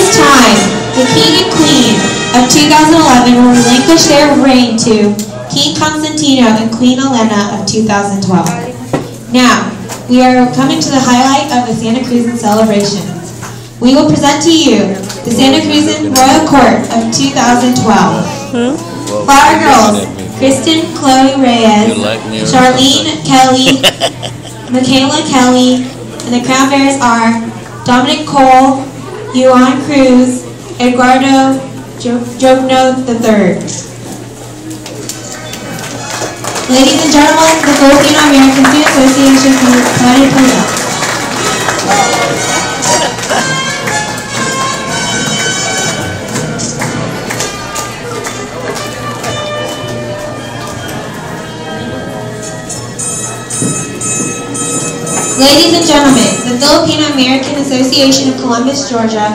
this time, the King and Queen of 2011 will relinquish their reign to King Constantino and Queen Elena of 2012. Now, we are coming to the highlight of the Santa Cruzan celebrations. We will present to you the Santa Cruzan Royal Court of 2012. Flower Girls, Kristen Chloe Reyes, Charlene Kelly, Michaela Kelly, and the Crown Bearers are Dominic Cole, Juan Cruz, Eduardo Jovno III. Ladies and gentlemen, the Filipino American Student Association is proud to present. Ladies and gentlemen, the Filipino American Association of Columbus, Georgia